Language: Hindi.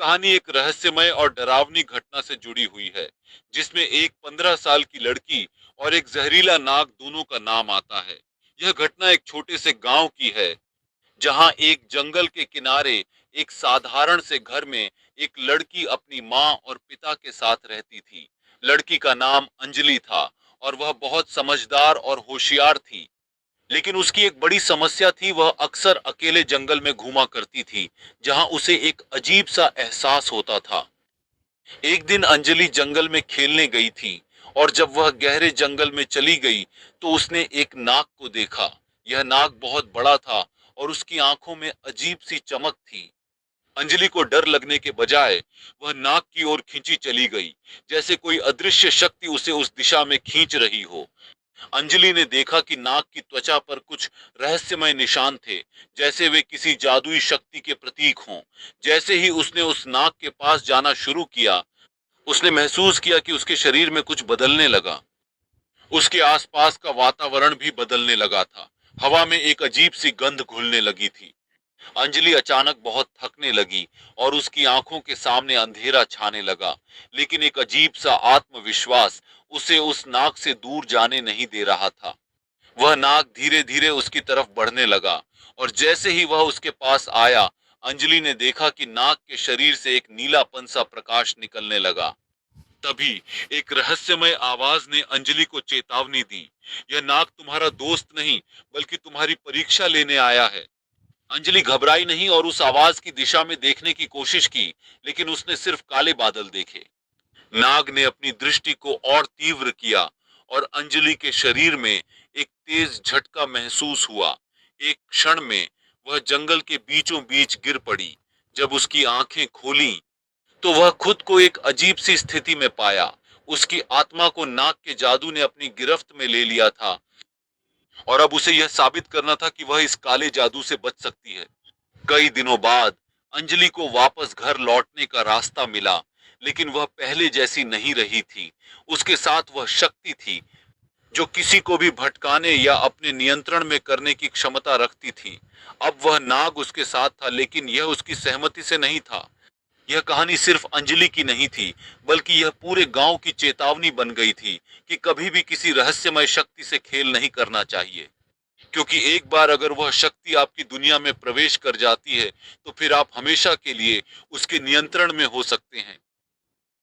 कहानी एक रहस्यमय और डरावनी घटना से जुड़ी हुई है, जिसमें एक 15 साल की लड़की और एक जहरीला नाग दोनों का नाम आता है। यह घटना एक छोटे से गांव की है, जहां एक जंगल के किनारे एक साधारण से घर में एक लड़की अपनी माँ और पिता के साथ रहती थी। लड़की का नाम अंजलि था और वह बहुत समझदार और होशियार थी। लेकिन उसकी एक बड़ी समस्या थी, वह अक्सर अकेले जंगल में घूमा करती थी, जहां उसे एक अजीब सा एहसास होता था। एक दिन अंजलि जंगल में खेलने गई थी और जब वह गहरे जंगल में चली गई तो उसने एक नाग को देखा। यह नाग बहुत बड़ा था और उसकी आंखों में अजीब सी चमक थी। अंजलि को डर लगने के बजाय वह नाग की ओर खींची चली गई, जैसे कोई अदृश्य शक्ति उसे उस दिशा में खींच रही हो। अंजलि ने देखा कि नाग की त्वचा पर कुछ रहस्यमय निशान थे, जैसे वे किसी जादुई शक्ति के प्रतीक हों। जैसे ही उसने उस नाग के पास जाना शुरू किया, उसने महसूस किया कि उसके शरीर में कुछ बदलने लगा। उसके आसपास का वातावरण भी बदलने लगा था। हवा में एक अजीब सी गंध घुलने लगी थी। अंजलि अचानक बहुत थकने लगी और उसकी आंखों के सामने अंधेरा छाने लगा। लेकिन एक अजीब सा आत्मविश्वास उसे उस नाग से दूर जाने नहीं दे रहा था। वह नाग धीरे धीरे उसकी तरफ बढ़ने लगा और जैसे ही वह उसके पास आया, अंजलि ने देखा कि नाग के शरीर से एक नीलापन सा प्रकाश निकलने लगा। तभी एक रहस्यमय आवाज ने अंजलि को चेतावनी दी, यह नाग तुम्हारा दोस्त नहीं, बल्कि तुम्हारी परीक्षा लेने आया है। अंजलि घबराई नहीं और उस आवाज की दिशा में देखने की कोशिश की, लेकिन उसने सिर्फ काले बादल देखे। नाग ने अपनी दृष्टि को और तीव्र किया और अंजलि के शरीर में एक तेज झटका महसूस हुआ। एक क्षण में वह जंगल के बीचों बीच गिर पड़ी। जब उसकी आंखें खोली तो वह खुद को एक अजीब सी स्थिति में पाया। उसकी आत्मा को नाग के जादू ने अपनी गिरफ्त में ले लिया था और अब उसे यह साबित करना था कि वह इस काले जादू से बच सकती है। कई दिनों बाद अंजलि को वापस घर लौटने का रास्ता मिला, लेकिन वह पहले जैसी नहीं रही थी। उसके साथ वह शक्ति थी जो किसी को भी भटकाने या अपने नियंत्रण में करने की क्षमता रखती थी। अब वह नाग उसके साथ था, लेकिन यह उसकी सहमति से नहीं था। यह कहानी सिर्फ अंजलि की नहीं थी, बल्कि यह पूरे गांव की चेतावनी बन गई थी कि कभी भी किसी रहस्यमय शक्ति से खेल नहीं करना चाहिए। क्योंकि एक बार अगर वह शक्ति आपकी दुनिया में प्रवेश कर जाती है, तो फिर आप हमेशा के लिए उसके नियंत्रण में हो सकते हैं।